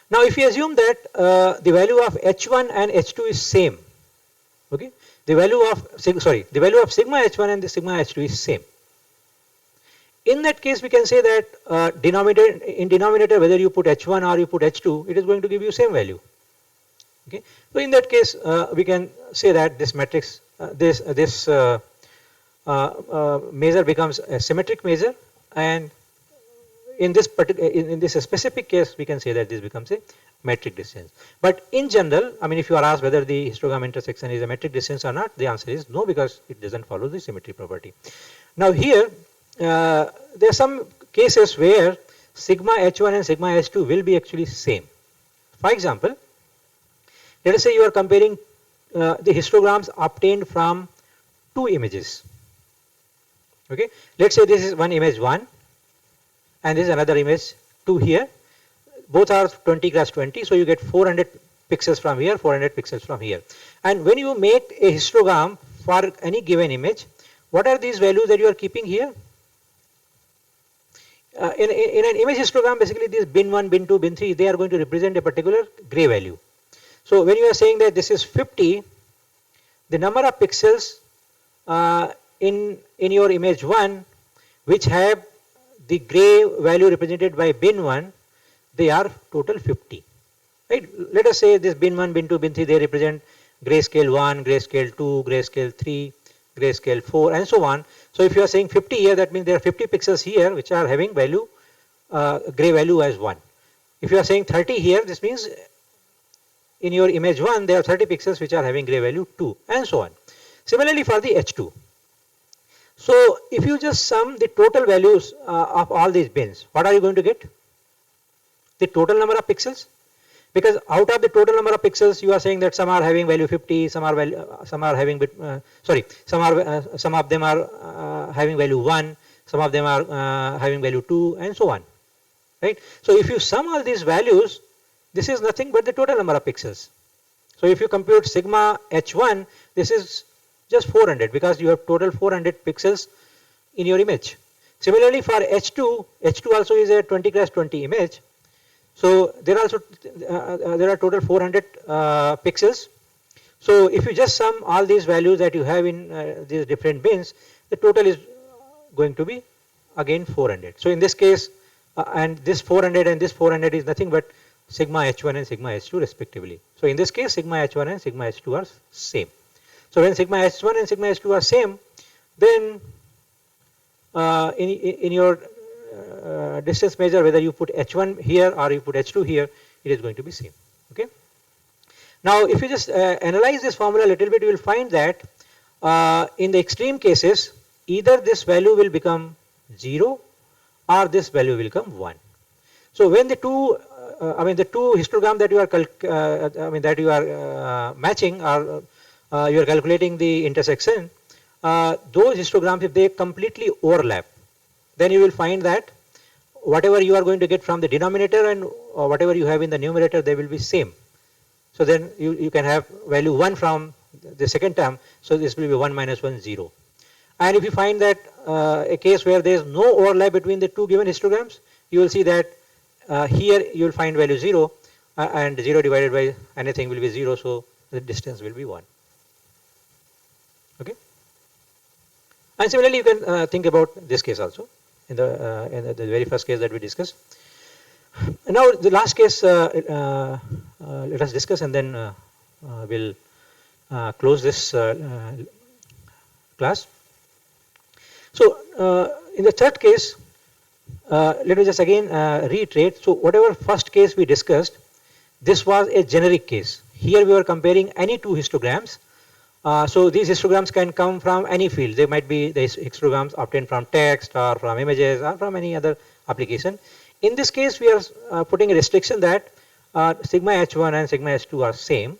Now if we assume that the value of H1 and H2 is same, okay, the value of sigma H1 and the sigma H2 is same. In that case we can say that denominator whether you put H1 or you put H2, it is going to give you same value. Okay. So in that case we can say that this matrix this measure becomes a symmetric measure, and in this specific case we can say that this becomes a metric distance. But in general, I mean, if you are asked whether the histogram intersection is a metric distance or not, the answer is no, because it doesn't follow the symmetry property. Now here there are some cases where sigma H1 and sigma H2 will be actually same. For example, let us say you are comparing the histograms obtained from two images. Okay, let's say this is one image 1 and this is another image 2 here. Both are 20x20, so you get 400 pixels from here, 400 pixels from here. And when you make a histogram for any given image, what are these values that you are keeping here? In an image histogram, basically these bin 1, bin 2, bin 3, they are going to represent a particular gray value. So when you are saying that this is 50, the number of pixels in your image 1 which have the gray value represented by bin 1, they are total 50. Right? Let us say this bin 1, bin 2, bin 3, they represent grayscale 1, grayscale 2, grayscale 3, grayscale 4, and so on. So if you are saying 50 here, that means there are 50 pixels here which are having value gray value as 1. If you are saying 30 here, this means in your image 1 there are 30 pixels which are having gray value 2, and so on. Similarly for the H2. So if you just sum the total values of all these bins, what are you going to get? The total number of pixels, because out of the total number of pixels you are saying that some are having value 50, some of them are having value 1, some of them are having value 2, and so on, right? So if you sum all these values, this is nothing but the total number of pixels. So if you compute sigma H1, this is just 400 because you have total 400 pixels in your image. Similarly for H2, H2 also is a 20 cross 20 image. So there also there are total 400 pixels. So if you just sum all these values that you have in these different bins, the total is going to be again 400. So in this case, and this 400 and this 400 is nothing but sigma H1 and sigma H2 respectively. So in this case, sigma H1 and sigma H2 are same. So when sigma H1 and sigma H2 are same, then in your distance measure, whether you put H1 here or you put H2 here, it is going to be same. Okay. Now if you just analyze this formula a little bit, you will find that in the extreme cases, either this value will become 0 or this value will become 1. So when the two the two histogram that you are matching, or you are calculating the intersection, those histograms, if they completely overlap, then you will find that whatever you are going to get from the denominator and whatever you have in the numerator, they will be same. So then you can have value 1 from the second term, so this will be 1 minus 1, 0. And if you find that a case where there is no overlap between the two given histograms, you will see that here you will find value 0 and 0 divided by anything will be 0, so the distance will be 1. Okay. And similarly you can think about this case also in the very first case that we discussed. Now the last case let us discuss, and then we'll close this class. So in the third case, let me just again reiterate. So whatever first case we discussed, this was a generic case. Here we were comparing any two histograms. So these histograms can come from any field. They might be the histograms obtained from text or from images or from any other application. In this case, we are putting a restriction that sigma H1 and sigma H2 are same.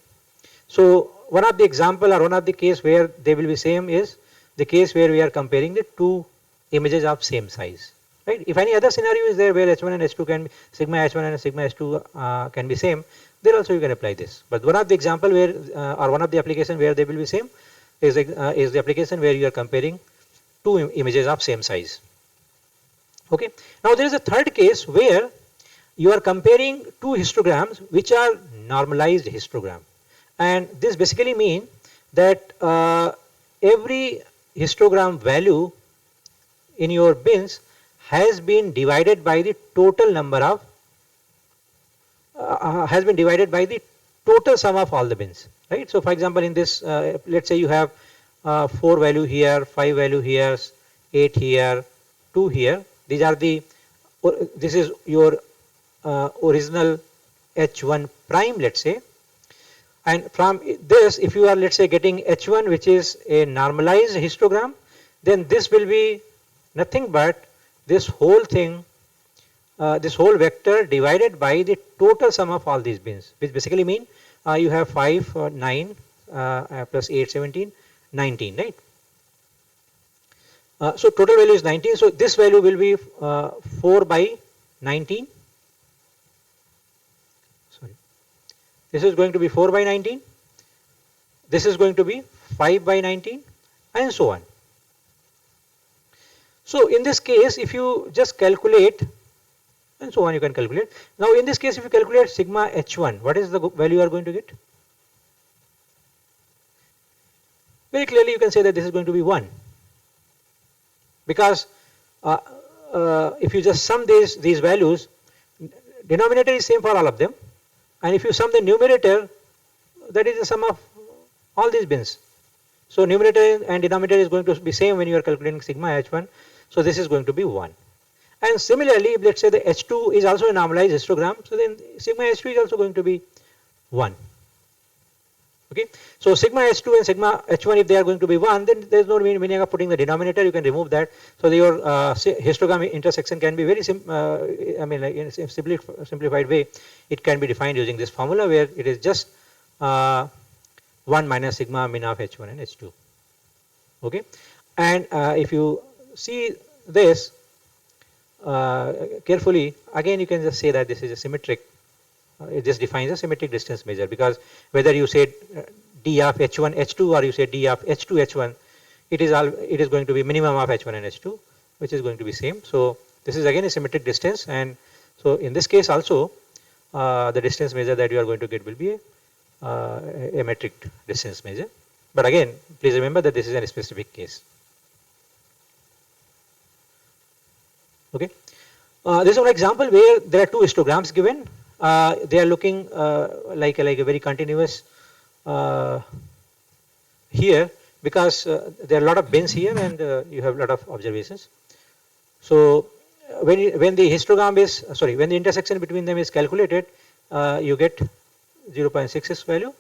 So one of the example or one of the case where they will be same is the case where we are comparing the two images of same size. Right? If any other scenario is there where H1 and H2 can be, sigma H1 and sigma H2 can be same, there also you can apply this. But one of the example where or one of the application where they will be same is the application where you are comparing two images of same size. Okay. Now there is a third case where you are comparing two histograms which are normalized histogram, and this basically means that every histogram value in your bins has been divided by the total number of has been divided by the total sum of all the bins, right? So for example, in this let's say you have 4 value here, 5 value here, 8 here, 2 here. These are the this is your original H1 prime, let's say, and from this if you are, let's say, getting H1 which is a normalized histogram, then this will be nothing but this whole thing, this whole vector divided by the total sum of all these bins, which basically mean you have 5 9 plus 8 17 19, right? So total value is 19, so this value will be 4 by 19. Sorry, this is going to be 4 by 19, this is going to be 5 by 19, and so on. So in this case, if you just calculate, and so on, you can calculate. Now in this case, if you calculate sigma H1, what is the value you are going to get? Very clearly you can say that this is going to be 1, because if you just sum these values, denominator is same for all of them, and if you sum the numerator, that is the sum of all these bins. So numerator and denominator is going to be same when you are calculating sigma H1, so this is going to be 1. And similarly, if let's say the H2 is also a normalized histogram, so then sigma H2 is also going to be 1. Okay, so sigma H2 and sigma H1, if they are going to be 1, then there is no meaning of putting the denominator. You can remove that. So your histogram intersection can be very like in a simplified way, it can be defined using this formula where it is just 1 minus sigma min of H1 and H2. Okay, and if you see this carefully, again you can just say that this is a symmetric it just defines a symmetric distance measure, because whether you say d of h1 h2 or you say d of h2 h1, it is going to be minimum of h1 and h2, which is going to be same. So this is again a symmetric distance, and so in this case also the distance measure that you are going to get will be a metric distance measure. But again, please remember that this is a specific case. Okay, this is one example where there are two histograms given. They are looking like a very continuous here, because there are a lot of bins here and you have a lot of observations. So when the histogram is when the intersection between them is calculated, you get 0.66 value.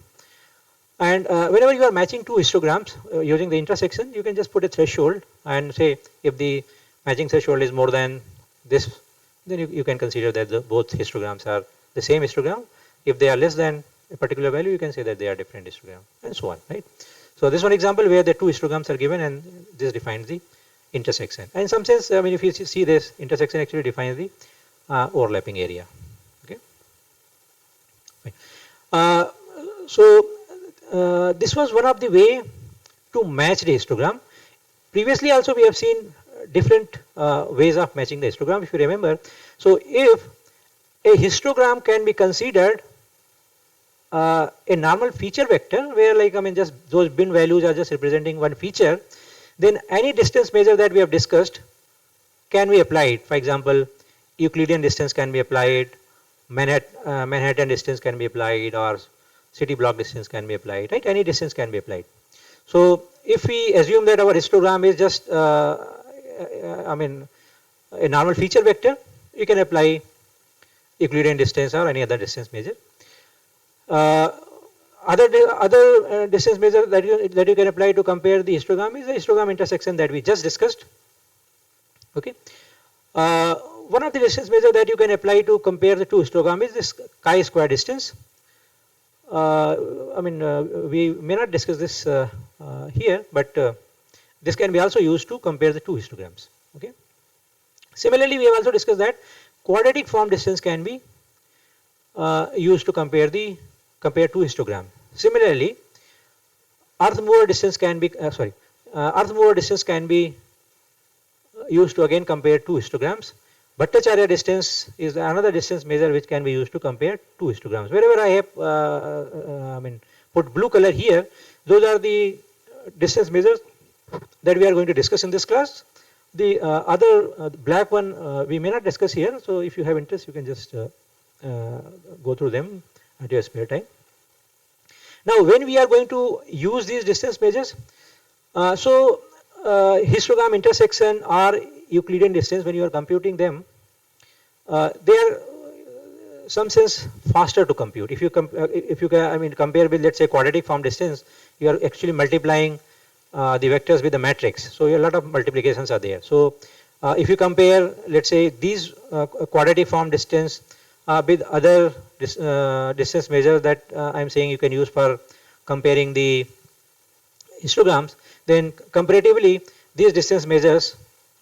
And whenever you are matching two histograms using the intersection, you can just put a threshold and say if the matching threshold is more than this, then you can consider that both histograms are the same histogram. If they are less than a particular value, you can say that they are different histogram, and so on, right? So this one example where the two histograms are given and this defines the intersection. And in some sense, I mean, if you see this, intersection actually defines the overlapping area. Okay. This was one of the way to match the histogram. Previously also we have seen different ways of matching the histogram, if you remember. So if a histogram can be considered a normal feature vector, where just those bin values are just representing one feature, then any distance measure that we have discussed can be applied. For example, Euclidean distance can be applied, Manhattan distance can be applied, or city block distance can be applied, right? Any distance can be applied. So if we assume that our histogram is just a normal feature vector, you can apply Euclidean distance or any other distance measure. Other distance measure that you can apply to compare the histogram is the histogram intersection that we just discussed. Okay. One of the distance measure that you can apply to compare the two histogram is this chi-square distance. We may not discuss this here, but this can be also used to compare the two histograms. Okay. Similarly, we have also discussed that quadratic form distance can be used to compare two histogram. Similarly, earth mover distance can be used to again compare two histograms. Bhattacharya distance is another distance measure which can be used to compare two histograms. Wherever I have put blue color here, those are the distance measures that we are going to discuss in this class. The other black one we may not discuss here, so if you have interest, you can just go through them at your spare time. Now, when we are going to use these distance measures, histogram intersection or Euclidean distance, when you are computing them, they are some sense faster to compute. If you compare with, let's say, quadratic form distance, you are actually multiplying the vectors with the matrix. So a lot of multiplications are there. So if you compare, let's say, these quadratic form distance with other distance measures that I am saying you can use for comparing the histograms, then comparatively these distance measures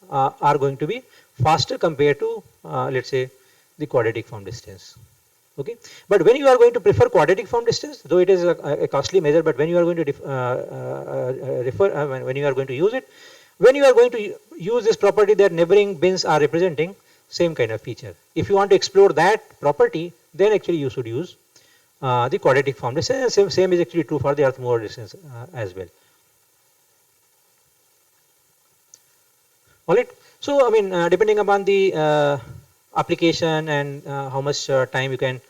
are going to be faster compared to let's say the quadratic form distance. Okay, but when you are going to prefer quadratic form distance, though it is a costly measure, but when you are going to when you are going to use it, when you are going to use this property that neighboring bins are representing same kind of feature, if you want to explore that property, then actually you should use the quadratic form distance. Same is actually true for the earth mover distance as well. Alright, so depending upon the application and how much time you can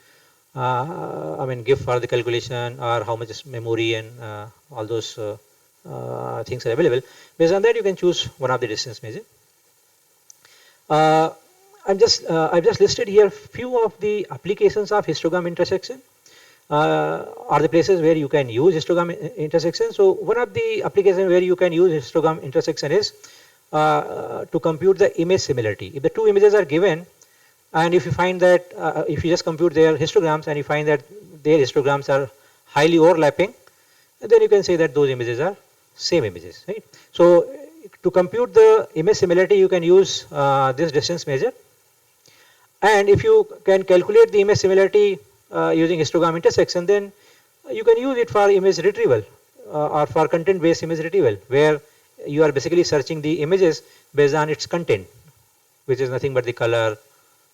give for the calculation, or how much memory and all those things are available, based on that you can choose one of the distance measure. I've just listed here few of the applications of histogram intersection, are the places where you can use histogram intersection. So one of the applications where you can use histogram intersection is to compute the image similarity. If the two images are given, and if you find that if you just compute their histograms and you find that their histograms are highly overlapping, then you can say that those images are same images, right? So to compute the image similarity, you can use this distance measure, and if you can calculate the image similarity using histogram intersection, then you can use it for image retrieval or for content based image retrieval, where you are basically searching the images based on its content, which is nothing but the color.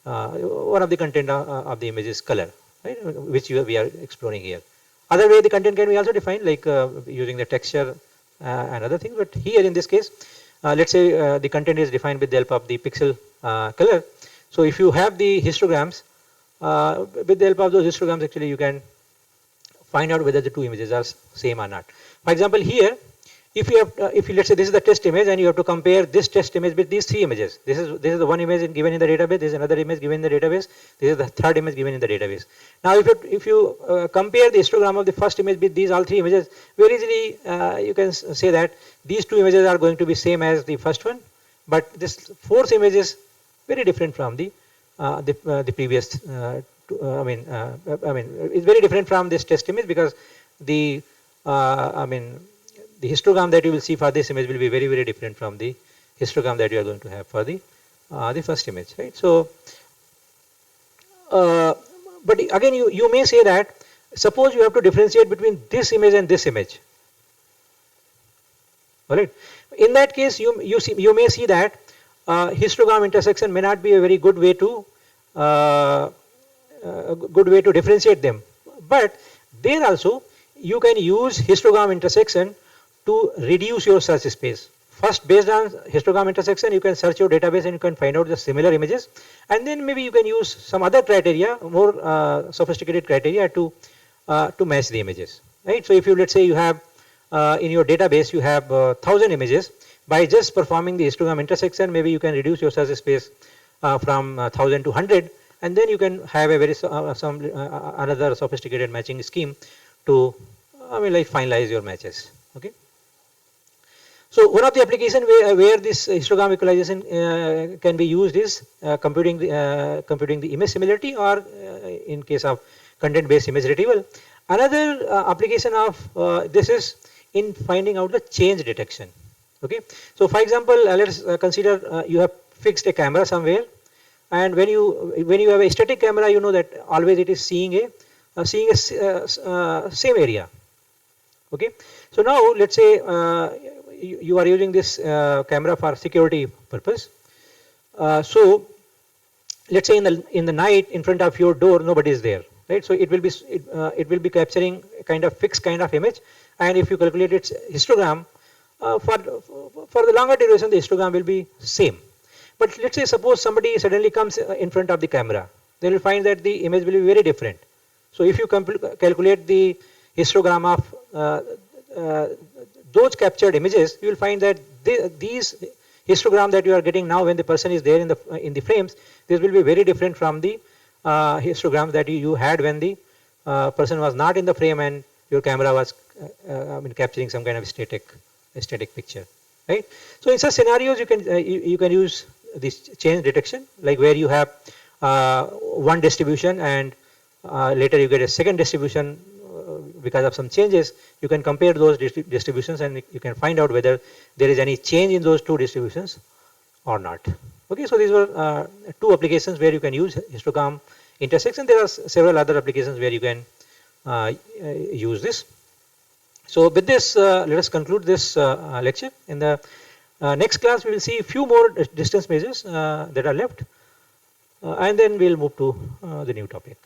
One of the content of the image is color, right, which we are exploring here. Other way the content can be also defined, like using the texture and other things, but here in this case, let's say the content is defined with the help of the pixel color. So if you have the histograms, with the help of those histograms, actually you can find out whether the two images are same or not. For example, here, if you have, let's say this is the test image, and you have to compare this test image with these three images. This is the one image given in the database. This is another image given in the database. This is the third image given in the database. Now, if you compare the histogram of the first image with these all three images, very easily you can say that these two images are going to be same as the first one, but this fourth image is very different from the previous. It's very different from this test image, because the the histogram that you will see for this image will be very, very different from the histogram that you are going to have for the first image, right? So, but again, you may say that suppose you have to differentiate between this image and this image. All right. In that case, you may see that histogram intersection may not be a very good way to differentiate them. But there also you can use histogram intersection to reduce your search space. First, based on histogram intersection, you can search your database and you can find out the similar images, and then maybe you can use some other criteria, more sophisticated criteria to match the images, right? So if you, let's say you have in your database you have 1,000 images, by just performing the histogram intersection, maybe you can reduce your search space from 1,000 to 100, and then you can have a very another sophisticated matching scheme to like finalize your matches. Okay. So one of the application where this histogram equalization can be used is computing the image similarity, or in case of content based image retrieval. Another application of this is in finding out the change detection. Okay. So for example, let's consider you have fixed a camera somewhere, and when you have a static camera, you know that always it is seeing a same area. Okay. So now let's say you are using this camera for security purpose. So let's say in the night, in front of your door, nobody is there, right? So it will be capturing a kind of fixed kind of image, and if you calculate its histogram for the longer duration, the histogram will be same. But let's say suppose somebody suddenly comes in front of the camera, they will find that the image will be very different. So if you calculate the histogram of those captured images, you will find that these histogram that you are getting now when the person is there in the frames, this will be very different from the histogram that you had when the person was not in the frame and your camera was capturing some kind of static picture, right? So in such scenarios, you can use this change detection, like where you have one distribution and later you get a second distribution because of some changes. You can compare those distributions and you can find out whether there is any change in those two distributions or not. Okay, so these were two applications where you can use histogram intersection. There are several other applications where you can use this. So with this, let us conclude this lecture. In the next class, we will see a few more distance measures that are left, and then we'll move to the new topic.